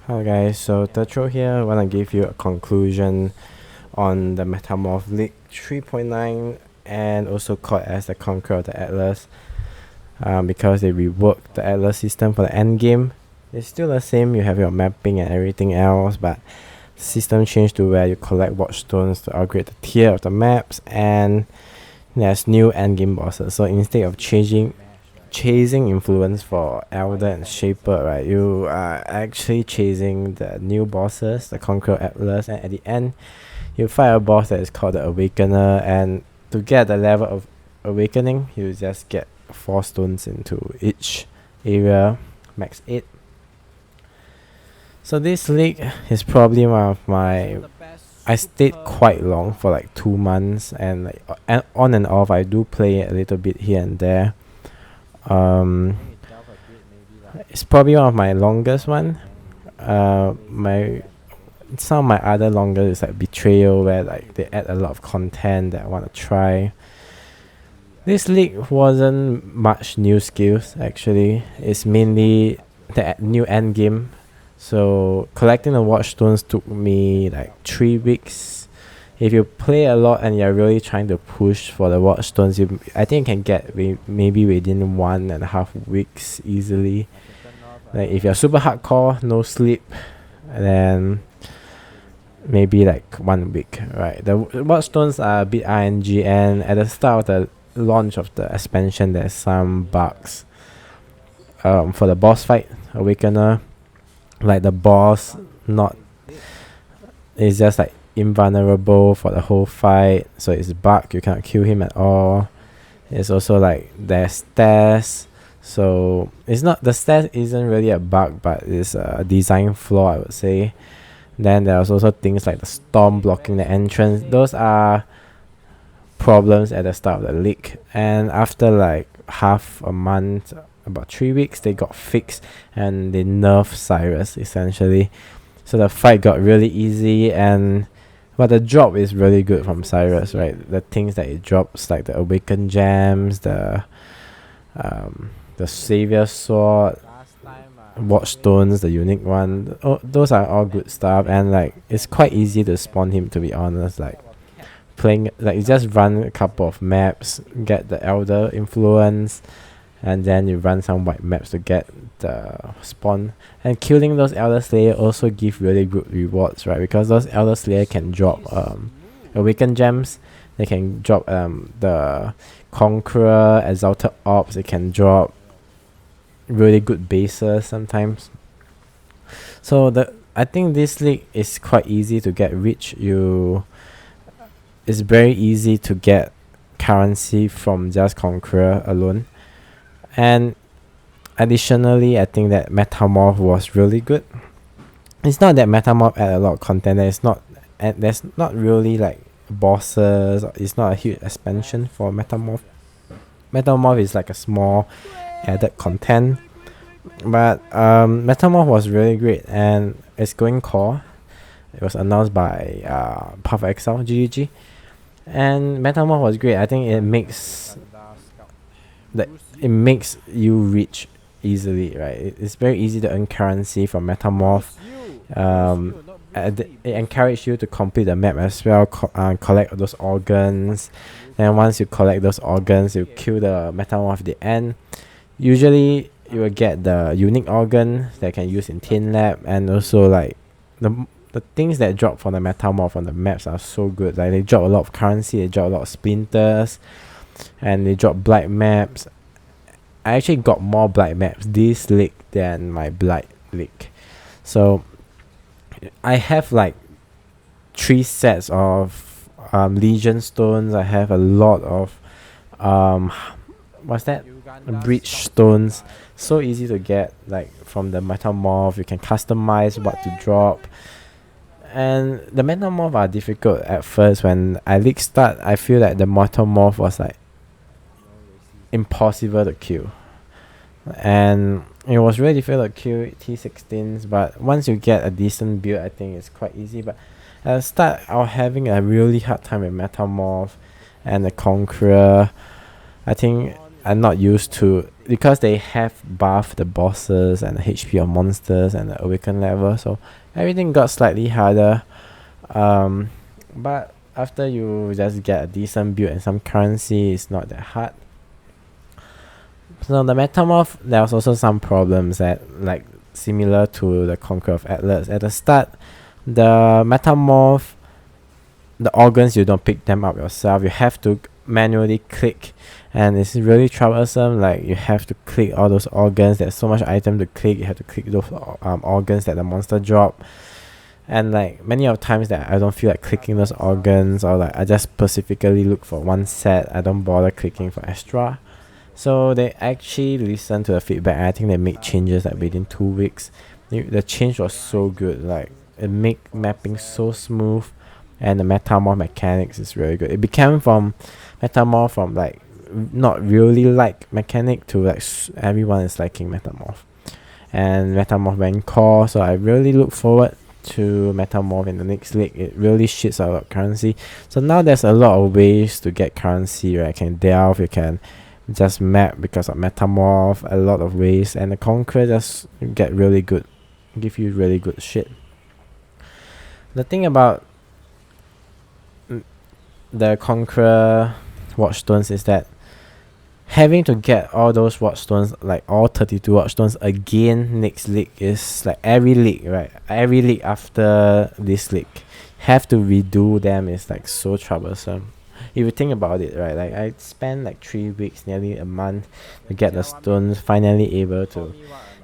Hi guys, so Tetro here. I want to give you a conclusion on the Metamorph League 3.9 and also called as the Conqueror of the Atlas, because they reworked the Atlas system for the end game. It's still the same, you have your mapping and everything else, but the system changed to where you collect Watchstones to upgrade the tier of the maps, and there's new endgame bosses. So instead of chasing influence for Elder and Shaper, right, you are actually chasing the new bosses, the Conqueror Atlas, and at the end you fight a boss that is called the Awakener, and to get the level of Awakening you just get 4 stones into each area, max 8. So this league is probably one of my, I stayed quite long for like 2 months, and like on and off I do play a little bit here and there. It's probably one of my longest one. Some of my other longer is like Betrayal, where like they add a lot of content that I want to try. This league wasn't much new skills actually. It's mainly the new end game. So collecting the Watchstones took me like 3 weeks. If you play a lot and you're really trying to push for the Watchstones, I think you can get maybe within 1.5 weeks easily. Like if you're super hardcore, no sleep, then maybe like 1 week, right? The Watchstones are a bit RNG, and at the start of the launch of the expansion, there's some bugs. For the boss fight, Awakener, like the boss is just like invulnerable for the whole fight, so it's bugged, you cannot kill him at all. It's also like there's stairs, so it's not, the stairs isn't really a bug, but it's a design flaw, I would say. Then there's also things like the storm blocking the entrance. Those are problems at the start of the league, and after like half a month, about 3 weeks, they got fixed and they nerfed Cyrus essentially. So the fight got really easy, but the drop is really good from Cyrus, right? The things that it drops, like the Awaken Gems, the Savior Sword, Watchstones, the unique one, those are all good stuff, and like it's quite easy to spawn him, to be honest. Like playing, like you just run a couple of maps, get the Elder influence, and then you run some white maps to get the spawn. And killing those Elder Slayer also give really good rewards, right? Because those Elder Slayer can drop Awaken Gems, they can drop the Conqueror, Exalted Orbs, they can drop really good bases sometimes. So I think this league is quite easy to get rich. It's very easy to get currency from just Conqueror alone. And additionally, I think that Metamorph was really good. It's not that Metamorph add a lot of content, there's not really like bosses, it's not a huge expansion for Metamorph. Metamorph is like a small added content, but Metamorph was really great, and it's going core. It was announced by Exile GG, and Metamorph was great. I think it makes you rich easily, right? It's very easy to earn currency from Metamorph. It encourages you to complete the map as well, collect those organs. Then once you collect those organs, you kill the Metamorph at the end. Usually you will get the unique organ that can use in Tin Lab, and also like the things that drop from the Metamorph on the maps are so good. Like they drop a lot of currency, they drop a lot of splinters, and they drop blight maps. I actually got more blight maps this league than my blight league. So I have like 3 sets of Legion stones. I have a lot of Breach stones. So easy to get, like from the Metamorph. You can customize what to drop, and the Metamorph are difficult at first. When I league start, I feel like the Metamorph was like impossible to kill, and it was really difficult to kill T16s, but once you get a decent build, I think it's quite easy. But at the start, I was having a really hard time with Metamorph and the Conqueror. I think I'm not used to, because they have buffed the bosses and the HP of monsters and the awaken level, so everything got slightly harder. But after you just get a decent build and some currency, it's not that hard. So the Metamorph, there was also some problems that, like, similar to the Conqueror of Atlas. At the start, the Metamorph, the organs, you don't pick them up yourself. You have to manually click, and it's really troublesome. Like, you have to click all those organs. There's so much item to click. You have to click those organs that the monster drop. And like many of times that I don't feel like clicking those organs, or like I just specifically look for one set. I don't bother clicking for extra. So they actually listened to the feedback. I think they made changes like within 2 weeks. The change was so good. Like, it made mapping so smooth, and the Metamorph mechanics is really good. It became from Metamorph from like not really like mechanic to like everyone is liking Metamorph. And Metamorph went core, so I really look forward to Metamorph in the next league. It really shits out of currency. So now there's a lot of ways to get currency, right? You can delve, you can just map because of Metamorph, a lot of ways, and the Conqueror just get really good, give you really good shit. The thing about the Conqueror Watchstones is that having to get all those Watchstones, like all 32 Watchstones again next league, is like every league, right? Every league after this league have to redo them. Is like so troublesome. If you think about it, right? Like, I spent like 3 weeks, nearly a month, to get the stones, finally able to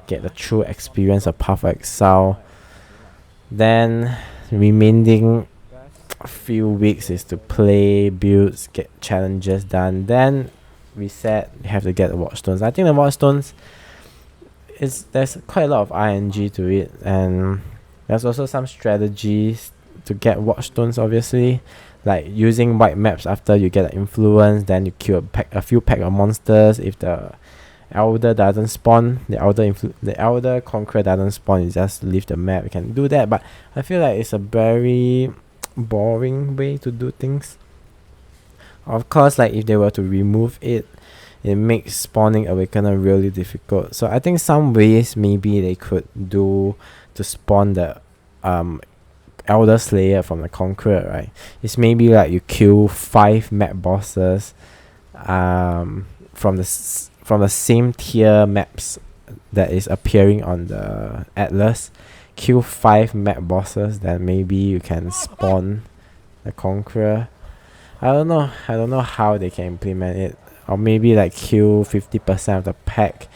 get the true experience of Path of Exile. Then remaining a few weeks is to play, builds, get challenges done. Then reset, you have to get the Watchstones. I think the Watchstones there's quite a lot of RNG to it, and there's also some strategies to get Watchstones, obviously, like using white maps after you get an influence. Then you kill a few pack of monsters. If the Elder doesn't spawn, the Elder Conqueror doesn't spawn, you just leave the map. You can do that, but I feel like it's a very boring way to do things. Of course, like, if they were to remove it, it makes spawning Awakener really difficult. So I think some ways maybe they could do to spawn the Elder Slayer from the Conqueror, right? It's maybe like you kill 5 map bosses from the same tier maps that is appearing on the Atlas. Kill 5 map bosses, then maybe you can spawn the Conqueror. I don't know how they can implement it. Or maybe like kill 50% of the pack,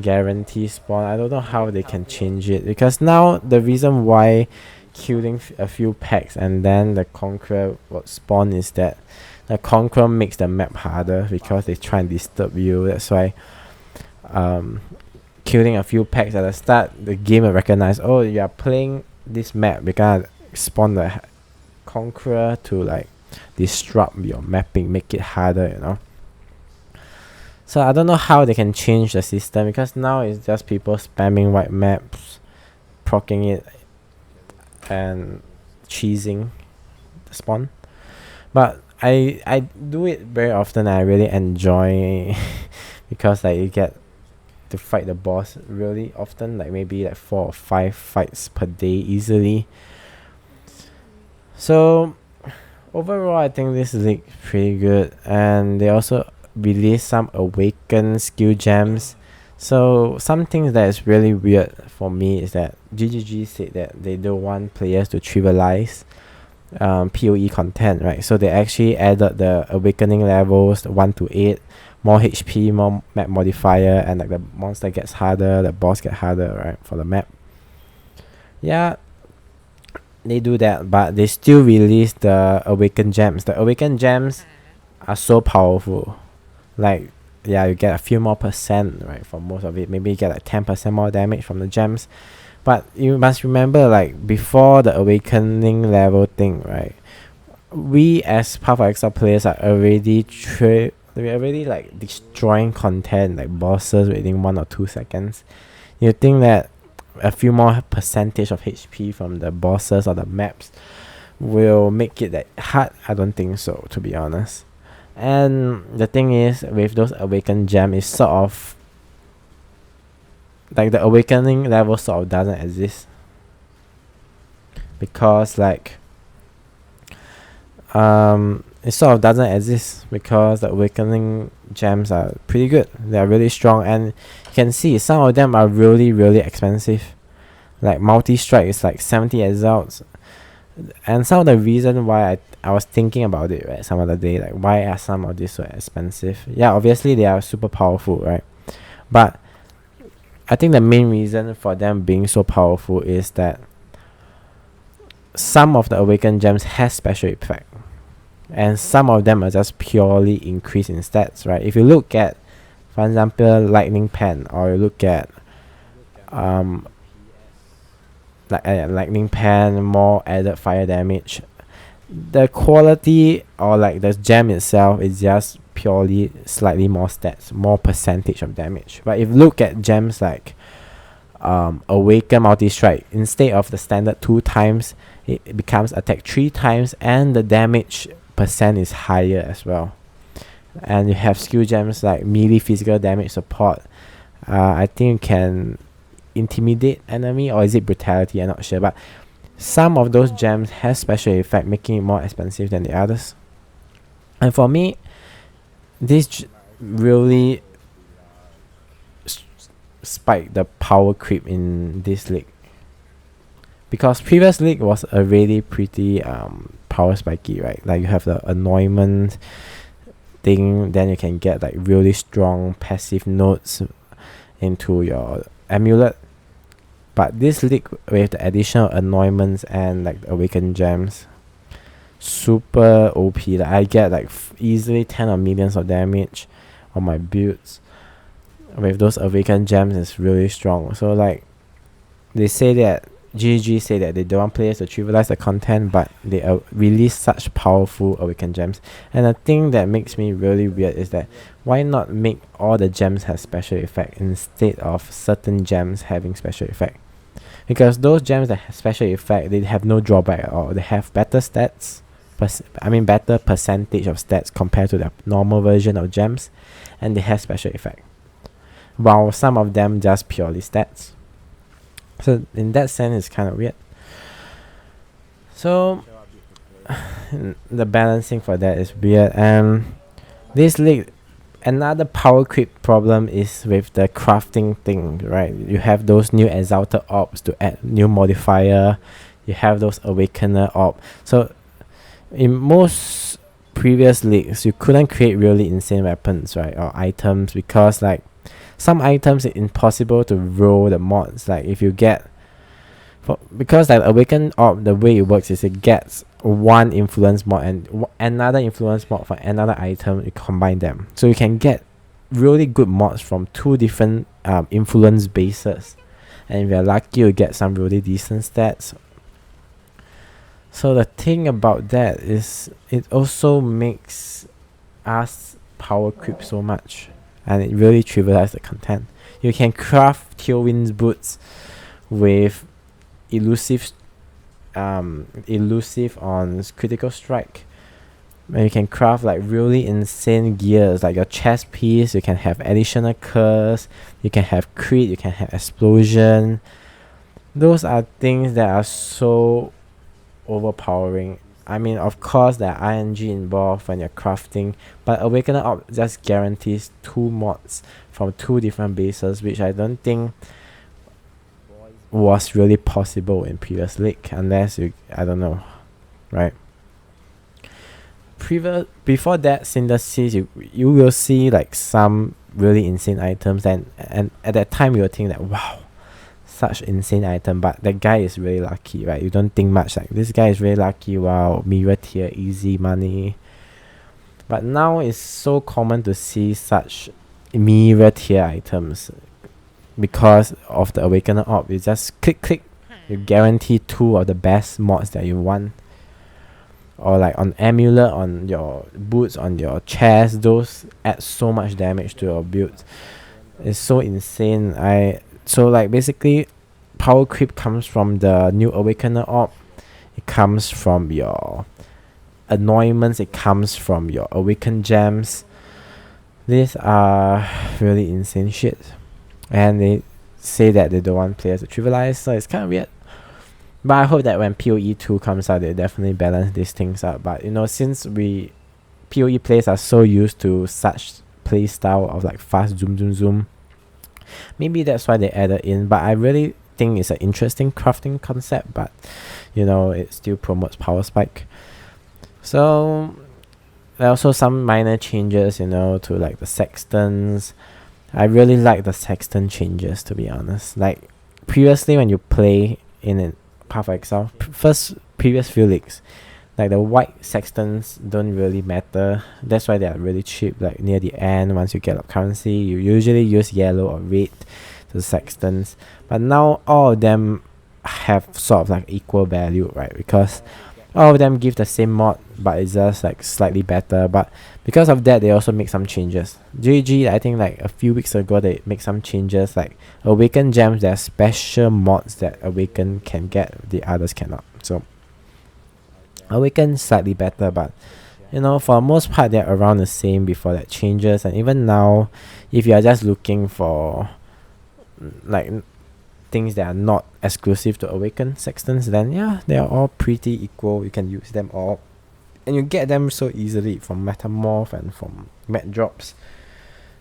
guarantee spawn. I don't know how they can change it, because now the reason why killing a few packs and then the Conqueror will spawn is that the Conqueror makes the map harder because they try and disturb you. That's why killing a few packs at the start, the game will recognize, oh, you are playing this map, we gotta spawn the Conqueror to like disrupt your mapping, make it harder, you know. So I don't know how they can change the system, because now it's just people spamming white maps, proccing it, and cheesing the spawn. But I do it very often. I really enjoy because like you get to fight the boss really often, like maybe like 4 or 5 fights per day easily. So overall, I think this league is pretty good, and they also released some Awaken skill gems. So some things that is really weird for me is that GGG said that they don't want players to trivialize POE content, right? So they actually added the awakening levels, 1 to 8, more HP, more map modifier, and like the monster gets harder, the boss get harder, right, for the map. Yeah, they do that, but they still release the awaken gems. The awaken gems are so powerful. Like, yeah, you get a few more percent, right, for most of it. Maybe you get like 10% more damage from the gems. But you must remember, like, before the awakening level thing, right, we as Path of Exile players are already we're already like destroying content, like bosses within 1 or 2 seconds. You think that a few more percentage of HP from the bosses or the maps will make it that hard? I don't think so, to be honest. And the thing is, with those awakened gem, is sort of like the awakening level sort of doesn't exist, because like it sort of doesn't exist because the awakening gems are pretty good. They are really strong, and you can see some of them are really really expensive. Like multi-strike is like 70 exalts, and some of the reason why I was thinking about it, right, some other day, like why are some of these so expensive? Yeah, obviously they are super powerful, right? But I think the main reason for them being so powerful is that some of the awakened gems has special effect, and some of them are just purely increase in stats, right? If you look at, for example, lightning pen, or you look at lightning pen, more added fire damage, the quality or like the gem itself is just purely slightly more stats, more percentage of damage. But if you look at gems like awaken multi-strike, instead of the standard 2 times, it becomes attack 3 times, and the damage percent is higher as well. And you have skill gems like melee physical damage support. I think you can intimidate enemy, or is it brutality, I'm not sure, but some of those gems has special effect, making it more expensive than the others. And for me, this really spiked the power creep in this league, because previous league was already pretty power spiky, right? Like you have the annoyment thing, then you can get like really strong passive nodes into your amulet. But this league, with the additional annoyments and like the awakened gems, super OP. Like I get like easily 10 or millions of damage on my builds with those awakened gems. Is really strong. So like they say that GG say that they don't want players to trivialize the content, but they release such powerful awakened gems. And the thing that makes me really weird is that why not make all the gems have special effect instead of certain gems having special effect? Because those gems that have special effect, they have no drawback at all. They have better stats, better percentage of stats compared to the normal version of gems, and they have special effect, while some of them just purely stats. So in that sense, it's kind of weird. So the balancing for that is weird. And this league, another power creep problem is with the crafting thing, right? You have those new exalted orbs to add new modifier. You have those awakener orb. So in most previous leagues, you couldn't create really insane weapons, right, or items, because like some items are impossible to roll the mods. Like if you get, because like awakened orb, the way it works is it gets one influence mod and another influence mod for another item. You combine them, so you can get really good mods from 2 different influence bases, and if you're lucky, you get some really decent stats. So the thing about that is it also makes us power creep so much, and it really trivializes the content. You can craft Tailwind's boots with elusive on critical strike, and you can craft like really insane gears, like your chest piece. You can have additional curse, you can have crit, you can have explosion. Those are things that are so overpowering. I mean, of course there are ING involved when you're crafting, but Awakener Orb just guarantees 2 mods from 2 different bases, which I don't think was really possible in previous league, unless you, I don't know, right? Before that synthesis, you will see like some really insane items, and at that time you will think that wow, such insane item, but that guy is really lucky, right? You don't think much like this guy is really lucky, wow, mirror tier, easy money. But now it's so common to see such mirror tier items because of the Awakener Orb. You just click, you guarantee 2 of the best mods that you want. Or like on amulet, on your boots, on your chest, those add so much damage to your build. It's so insane. So like basically power creep comes from the new Awakener Orb. It comes from your annoyments it comes from your awakened gems. These are really insane shit. And they say that they don't want players to trivialize, so it's kind of weird. But I hope that when POE 2 comes out, they definitely balance these things out. But since POE players are so used to such play style of like fast zoom, maybe that's why they added in. But I really think it's an interesting crafting concept, but it still promotes power spike. So there are also some minor changes to like the sextons. I really like the sexton changes, to be honest. Like previously when you play in a Path of Exile, previous few leagues, like the white sextons don't really matter. That's why they are really cheap. Like near the end, once you get up currency, you usually use yellow or red to sextons. But now all of them have sort of like equal value, right? Because all of them give the same mod, but it's just like slightly better. But because of that, they also make some changes. GG, I think like a few weeks ago, they make some changes. Like Awaken Gems, there are special mods that Awaken can get, the others cannot. So Awaken slightly better, but for the most part, they're around the same before that changes. And even now, if you are just looking for like things that are not exclusive to Awaken Sextons, then yeah, they are all pretty equal. You can use them all, and you get them so easily from Metamorph and from Met Drops.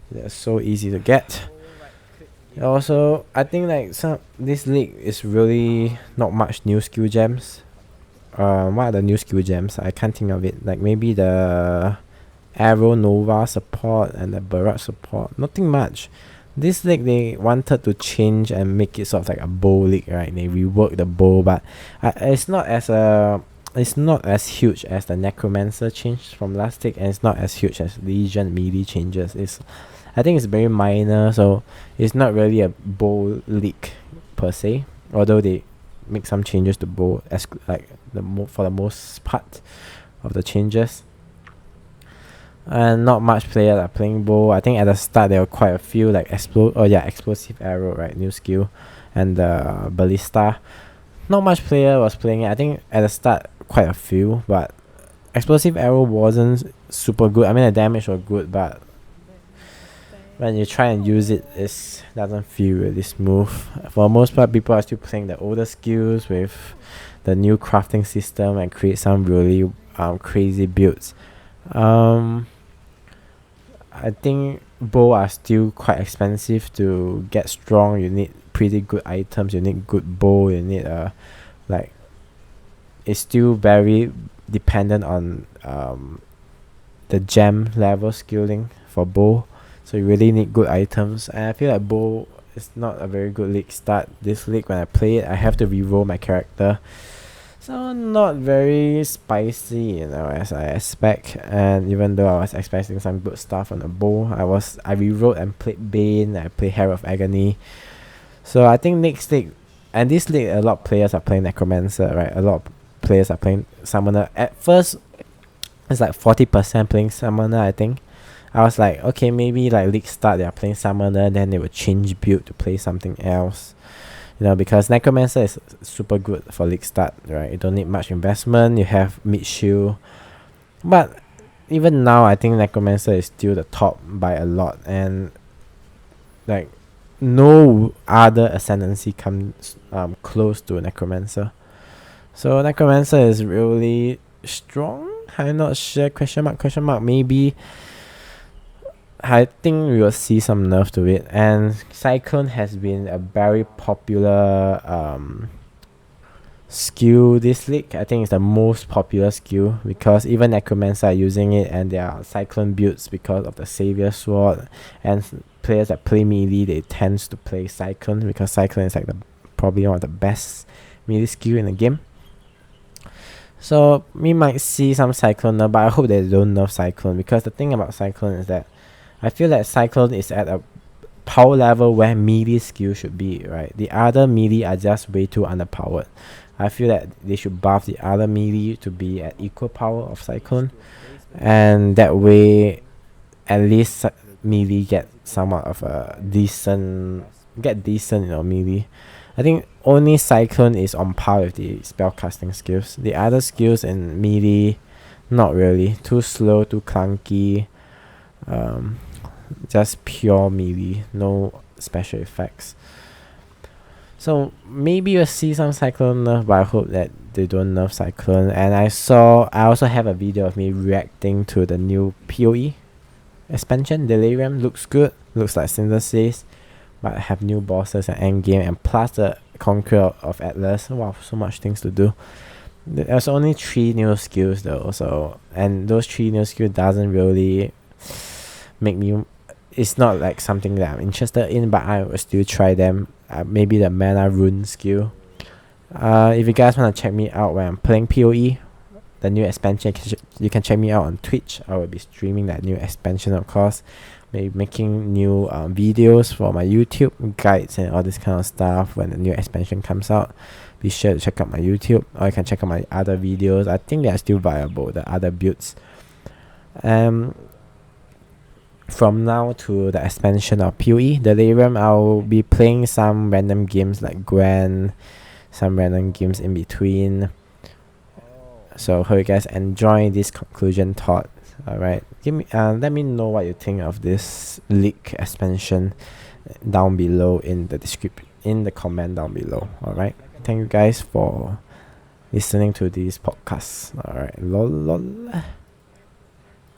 They're so easy to get. Also, I think like this league is really not much new skill gems. What are the new skill gems? I can't think of it. Like maybe the Arrow Nova support and the Barrage support. Nothing much. This league they wanted to change and make it sort of like a bow league, right? They reworked the bow, but it's not as huge as the Necromancer change from last league, and it's not as huge as Legion melee changes. I think it's very minor, so it's not really a bow league per se. Although they make some changes to bow, as like for the most part of the changes. And not much players are playing bow. I think at the start there were quite a few, like explosive arrow, right, new skill, and the ballista. Not much player was playing it. I think at the start quite a few, but explosive arrow wasn't super good. I mean the damage was good, but when you try and use it, it doesn't feel really smooth. For the most part, people are still playing the older skills with the new crafting system and create some really crazy builds. I think bow are still quite expensive to get strong. You need pretty good items. You need good bow. You need it's still very dependent on the gem level skilling for bow. So you really need good items. And I feel like bow is not a very good league start. This league when I play it, I have to reroll my character. So not very spicy, as I expect. And even though I was expecting some good stuff on the bow, I rewrote and played Bane. I played Hair of Agony. So I think next league, and this league, a lot of players are playing Necromancer, right? A lot of players are playing Summoner. At first, it's like 40% playing Summoner, I think. I was like, okay, maybe like league start they are playing Summoner, then they will change build to play something else. Because Necromancer is super good for league start, right? You don't need much investment. You have mid shield, but even now, I think Necromancer is still the top by a lot, and like no other ascendancy comes close to Necromancer. So Necromancer is really strong. I'm not sure. Question mark. Maybe. I think we will see some nerf to it. And Cyclone has been a very popular skill this league. I think it's the most popular skill because even Necromancer are using it, and there are Cyclone builds because of the Savior Sword. And players that play melee, they tend to play Cyclone because Cyclone is like probably one of the best melee skill in the game. So we might see some Cyclone nerf, but I hope they don't nerf Cyclone, because the thing about Cyclone is that I feel that Cyclone is at a power level where melee skill should be, right? The other melee are just way too underpowered. I feel that they should buff the other melee to be at equal power of Cyclone, and that way at least melee get somewhat of a decent melee. I think only Cyclone is on par with the spellcasting skills. The other skills in melee, Not really. Too slow, too clunky. Just pure melee, no special effects. So maybe you'll see some Cyclone nerf, but I hope that they don't nerf Cyclone. And I also have a video of me reacting to the new POE expansion. Delirium looks good, looks like Synthesis, but I have new bosses and endgame, and plus the Conqueror of Atlas. Wow, so much things to do. There's only 3 new skills though, so, and those 3 new skills doesn't really make me, it's not like something that I'm interested in, but I will still try them. Maybe the mana rune skill. If you guys want to check me out when I'm playing POE, the new expansion, you can check me out on Twitch. I will be streaming that new expansion, of course. Maybe making new videos for my YouTube guides and all this kind of stuff when the new expansion comes out. Be sure to check out my YouTube, or you can check out my other videos. I think they are still viable, the other builds. From now to the expansion of POE Delirium, I'll be playing some random games like Gwen, some random games in between. So hope you guys enjoy this conclusion thought. Alright, let me know what you think of this leak expansion down below in the comment down below. Alright, thank you guys for listening to these podcasts. Alright, lol.